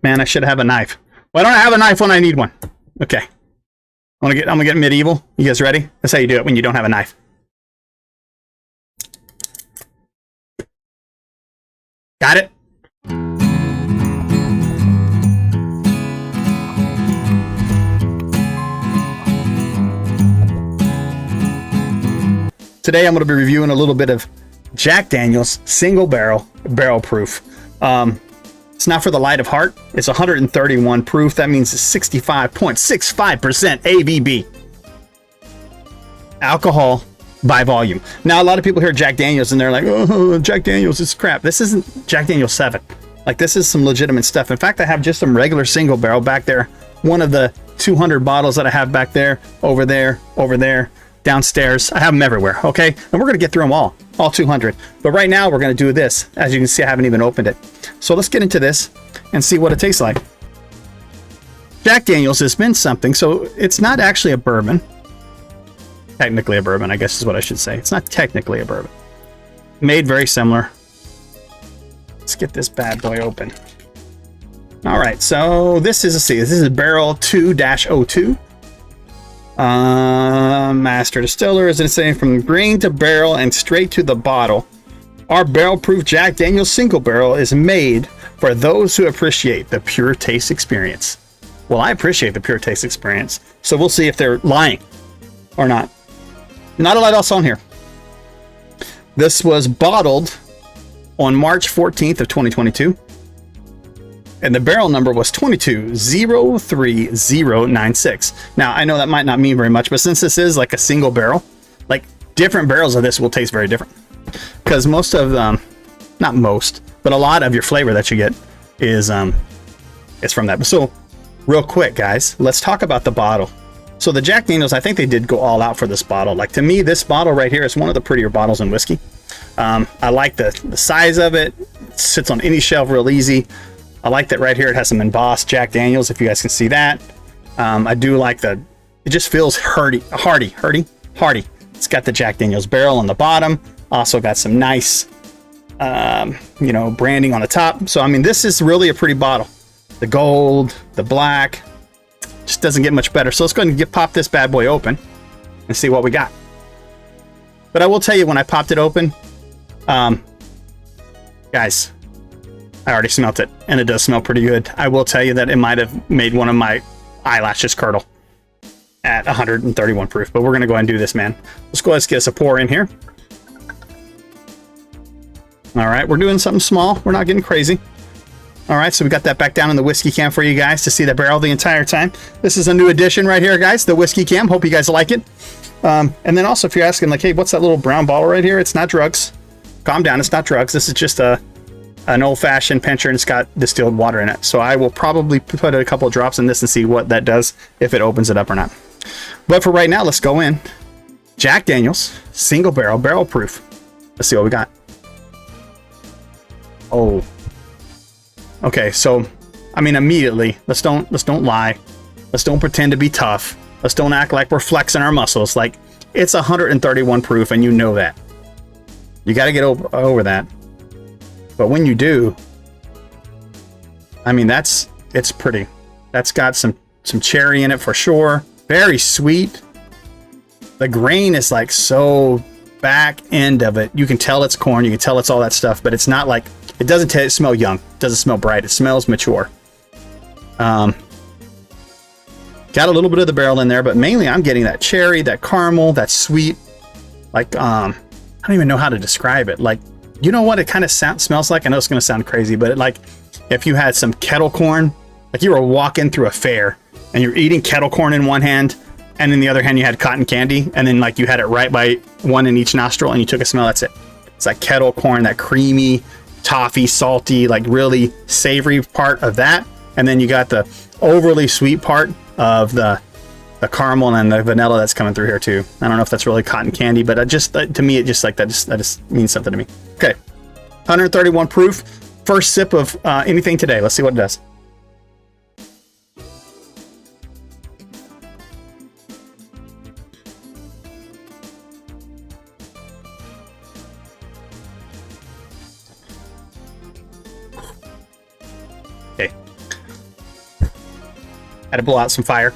Man, I should have a knife. Why don't I have a knife when I need one? Okay. I'm gonna get medieval. You guys ready? That's how you do it when you don't have a knife. Got it? Today I'm going to be reviewing a little bit of Jack Daniel's single barrel proof. It's not for the light of heart. It's 131 proof. That means it's 65.65% ABV. Alcohol by volume. Now, a lot of people hear Jack Daniel's and they're like, oh, Jack Daniel's is crap. This isn't Jack Daniel's 7. Like, this is some legitimate stuff. In fact, I have just some regular single barrel back there. One of the 200 bottles that I have back there, over there, downstairs. I have them everywhere, okay? And we're going to get through them all 200. But right now, we're going to do this. As you can see, I haven't even opened it. So let's get into this and see what it tastes like. Jack Daniel's has been something, so it's not actually a bourbon. Technically a bourbon, I guess is what I should say. It's not technically a bourbon. Made very similar. Let's get this bad boy open. All right, so this is, this is barrel 2-02. Master distiller is saying from grain to barrel and straight to the bottle. Our barrel-proof Jack Daniel's single barrel is made for those who appreciate the pure taste experience. Well, I appreciate the pure taste experience, so we'll see if they're lying or not. Not a lot else on here. This was bottled on March 14th of 2022. And the barrel number was 2203096. Now, I know that might not mean very much, but since this is like a single barrel, like different barrels of this will taste very different. Because most of them, not most, but a lot of your flavor that you get is from that. So real quick, guys, let's talk about the bottle. So the Jack Daniel's, I think they did go all out for this bottle. Like, to me, this bottle right here is one of the prettier bottles in whiskey. I like the size of it. It sits on any shelf real easy. I like that right here it has some embossed Jack Daniel's, if you guys can see that. I do like it just feels hardy. It's got the Jack Daniel's barrel on the bottom. Also got some nice, branding on the top. So, I mean, this is really a pretty bottle. The gold, the black, just doesn't get much better. So let's go ahead and pop this bad boy open and see what we got. But I will tell you, when I popped it open, guys, I already smelt it, and it does smell pretty good. I will tell you that it might have made one of my eyelashes curdle at 131 proof, but we're going to go ahead and do this, man. Let's go ahead and get us a pour in here. All right, we're doing something small. We're not getting crazy. All right, so we got that back down in the whiskey cam for you guys to see the barrel the entire time. This is a new addition right here, guys, the whiskey cam. Hope you guys like it. And then also, if you're asking, like, hey, what's that little brown bottle right here? It's not drugs. Calm down, it's not drugs. This is just an old-fashioned pincher, and it's got distilled water in it. So I will probably put a couple of drops in this and see what that does, if it opens it up or not. But for right now, let's go in. Jack Daniel's single barrel proof. Let's see what we got. Oh, okay. So, I mean, immediately, let's don't lie. Let's don't pretend to be tough. Let's don't act like we're flexing our muscles. Like, it's 131 proof, and you know that. You got to get over that. But when you do, I mean, it's pretty. That's got some cherry in it for sure. Very sweet. The grain is like so back end of it. You can tell it's corn. You can tell it's all that stuff, but it's not like, it doesn't smell young. It doesn't smell bright. It smells mature. Got a little bit of the barrel in there, but mainly I'm getting that cherry, that caramel, that sweet. Like, I don't even know how to describe it. Like, you know what it kind of smells like? I know it's going to sound crazy, but like if you had some kettle corn, like you were walking through a fair and you're eating kettle corn in one hand, and in the other hand you had cotton candy, and then like you had it right by one in each nostril and you took a smell. That's it. It's like kettle corn, that creamy, toffee, salty, like really savory part of that. And then you got the overly sweet part of the caramel and the vanilla that's coming through here too. I don't know if that's really cotton candy, but to me, it just like that just means something to me. Okay, 131 proof. First sip of anything today. Let's see what it does. Okay, Had to blow out some fire.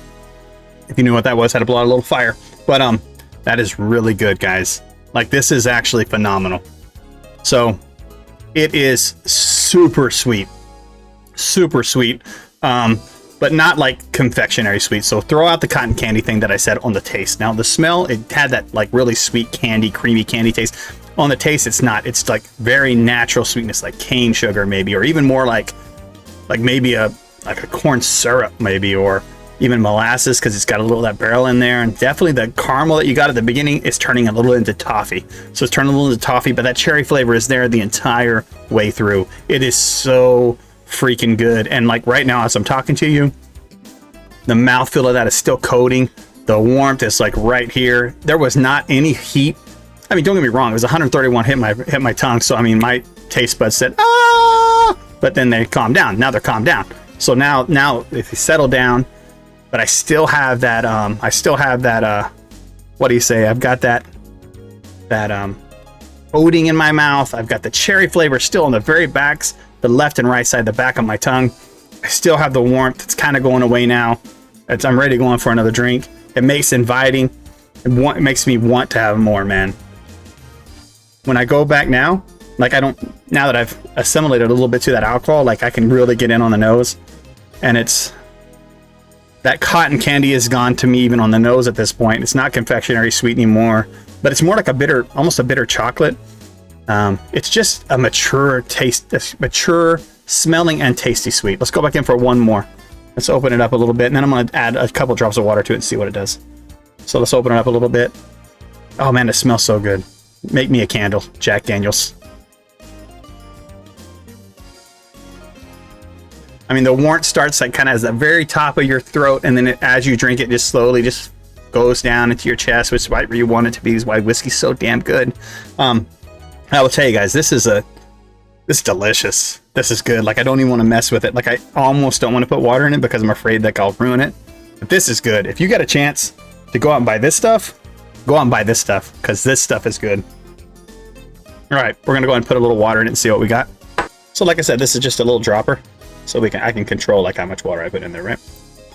If you knew what that was, had to blow out a little fire. But that is really good, guys. Like, this is actually phenomenal. So it is super sweet. Super sweet. But not like confectionery sweet. So throw out the cotton candy thing that I said on the taste. Now the smell, it had that like really sweet candy, creamy candy taste. On the taste, it's not. It's like very natural sweetness, like cane sugar maybe, or even more like maybe a corn syrup maybe, or even molasses, because it's got a little of that barrel in there. And definitely the caramel that you got at the beginning is turning a little into toffee. So it's turning a little into toffee, but that cherry flavor is there the entire way through. It is so freaking good. And like right now as I'm talking to you, the mouthfeel of that is still coating. The warmth is like right here. There was not any heat. I mean, don't get me wrong, it was 131 hit my tongue, so I mean my taste buds said ah, but then they calmed down. Now they're calmed down. So now if they settle down, but I still have that what do you say? I've got that coating in my mouth. I've got the cherry flavor still on the very backs, the left and right side, the back of my tongue. I still have the warmth. It's kind of going away now. I'm ready going for another drink. It makes inviting. It makes me want to have more, man. When I go back now, like now that I've assimilated a little bit to that alcohol, like I can really get in on the nose. And it's, that cotton candy is gone to me even on the nose at this point. It's not confectionery sweet anymore, but it's more like a bitter, almost a bitter chocolate. It's just a mature taste, mature smelling and tasty sweet. Let's go back in for one more. Let's open it up a little bit, and then I'm going to add a couple drops of water to it and see what it does. So let's open it up a little bit. Oh man, it smells so good. Make me a candle, Jack Daniels. I mean, the warmth starts like kind of at the very top of your throat, and then as you drink it, just slowly just goes down into your chest, which is why you want it to be. Is why whiskey's so damn good. I will tell you guys, this is delicious. This is good. Like, I don't even want to mess with it. Like, I almost don't want to put water in it because I'm afraid that I'll ruin it. But this is good. If you got a chance to go out and buy this stuff, go out and buy this stuff, because this stuff is good. All right, we're gonna go ahead and put a little water in it and see what we got. So like I said, this is just a little dropper, so I can control like how much water I put in there, right?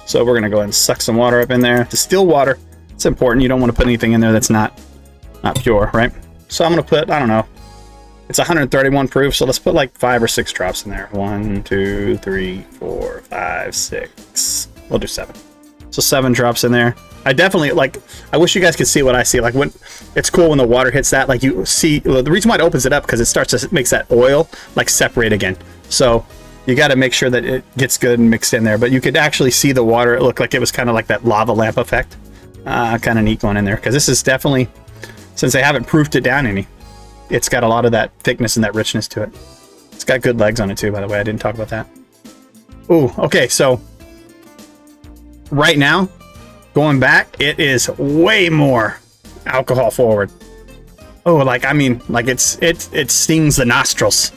So we're gonna go ahead and suck some water up in there. Distilled water, it's important. You don't want to put anything in there that's not pure, right? So I'm gonna put, I don't know, it's 131 proof, so let's put like 5 or 6 drops in there. 1, 2, 3, 4, 5, 6. We'll do 7. So 7 drops in there. I definitely, like, I wish you guys could see what I see. Like, when it's cool when the water hits that, like you see, well, the reason why it opens it up, because it starts to makes that oil like separate again. So you got to make sure that it gets good and mixed in there. But you could actually see the water. It looked like it was kind of like that lava lamp effect. Kind of neat going in there, because this is definitely, since they haven't proofed it down any, it's got a lot of that thickness and that richness to it. It's got good legs on it too, by the way. I didn't talk about that. Ooh, okay, so right now, going back, it is way more alcohol forward. Oh, like, I mean, like it stings the nostrils.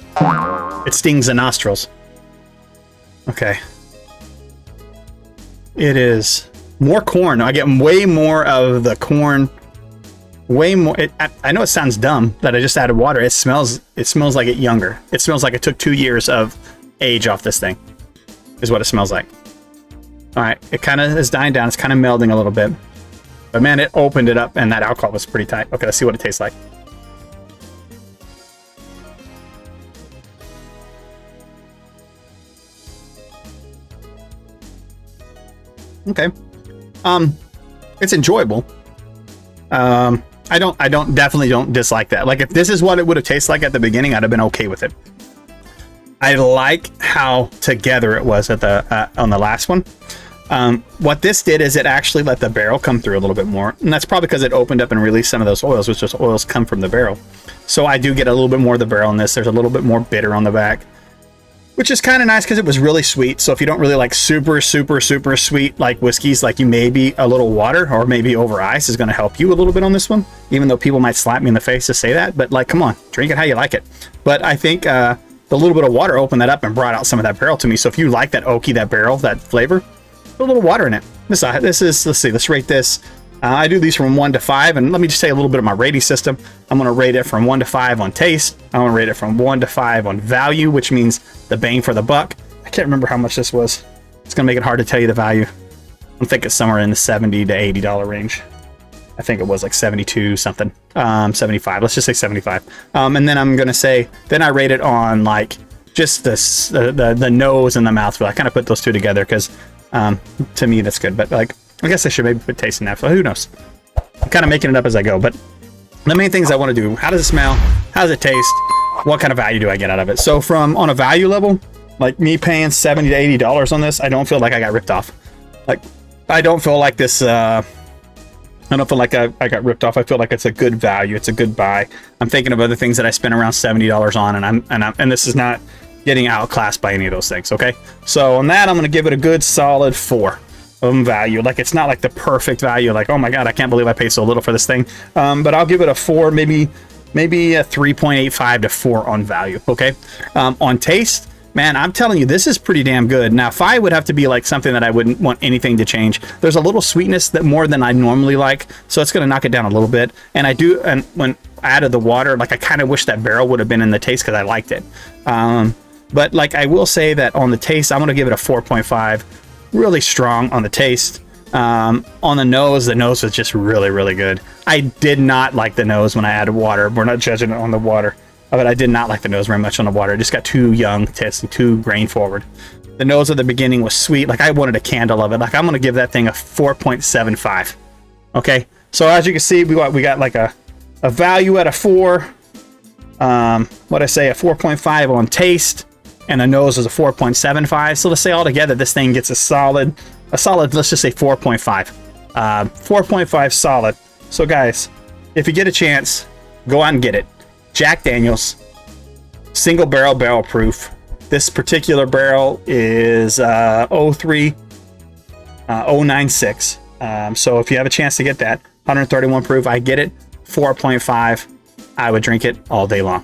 It stings the nostrils. Okay. It is more corn. I get way more of the corn. Way more. I know it sounds dumb that I just added water. It smells like it younger. It smells like it took 2 years of age off this thing, is what it smells like. All right, it kind of is dying down. It's kind of melding a little bit. But man, it opened it up, and that alcohol was pretty tight. Okay, let's see what it tastes like. Okay. It's enjoyable. I definitely don't dislike that. Like, if this is what it would have tasted like at the beginning, I'd have been okay with it. I like how together it was at the on the last one. What this did is it actually let the barrel come through a little bit more, and that's probably because it opened up and released some of those oils, which those oils come from the barrel. So I do get a little bit more of the barrel in this. There's a little bit more bitter on the back, which is kind of nice because it was really sweet. So if you don't really like super sweet like whiskeys, like, you maybe a little water or maybe over ice is going to help you a little bit on this one, even though people might slap me in the face to say that. But like, come on, drink it how you like it. But I think the little bit of water opened that up and brought out some of that barrel to me. So if you like that oaky, that barrel, that flavor, put a little water in it. This is, let's see, let's rate this. I do these from 1 to 5, and let me just say a little bit of my rating system. I'm going to rate it from 1 to 5 on taste. I'm going to rate it from 1 to 5 on value, which means the bang for the buck. I can't remember how much this was. It's going to make it hard to tell you the value. I'm thinking somewhere in the $70 to $80 range. I think it was like 72 something, 75. Let's just say 75. And then I'm gonna say, then I rate it on like just the nose and the mouthfeel. I kind of put those two together because to me that's good. But like, I guess I should maybe put taste in that. So who knows? I'm kind of making it up as I go. But the main things I want to do: how does it smell? How does it taste? What kind of value do I get out of it? So from on a value level, like me paying $70 to $80 on this, I don't feel like I got ripped off. Like I don't feel like this. I don't feel like I got ripped off. I feel like it's a good value. It's a good buy. I'm thinking of other things that I spent around $70 on, and this is not getting outclassed by any of those things. Okay, so on that, I'm gonna give it a good solid 4 value. Like it's not like the perfect value. Like, oh my god, I can't believe I paid so little for this thing. But I'll give it a 4, maybe a 3.85 to 4 on value. Okay, on taste. Man, I'm telling you, this is pretty damn good. Now, 5 would have to be like something that I wouldn't want anything to change. There's a little sweetness that more than I normally like, so it's gonna knock it down a little bit. And when I added the water, like I kind of wish that barrel would have been in the taste because I liked it. But like I will say that on the taste, I'm gonna give it a 4.5. Really strong on the taste. On the nose was just really, really good. I did not like the nose when I added water. We're not judging it on the water. But I did not like the nose very much on the water. It just got too young, tasty, too grain forward. The nose at the beginning was sweet. Like I wanted a candle of it. Like I'm gonna give that thing a 4.75. Okay, so as you can see, we got like a value at a 4. What I say, a 4.5 on taste, and the nose is a 4.75. So let's say altogether, this thing gets a solid. Let's just say 4.5. 4.5 solid. So guys, if you get a chance, go out and get it. Jack Daniel's single barrel proof. This particular barrel is 03096. So if you have a chance to get that 131 proof, I get it 4.5. I would drink it all day long.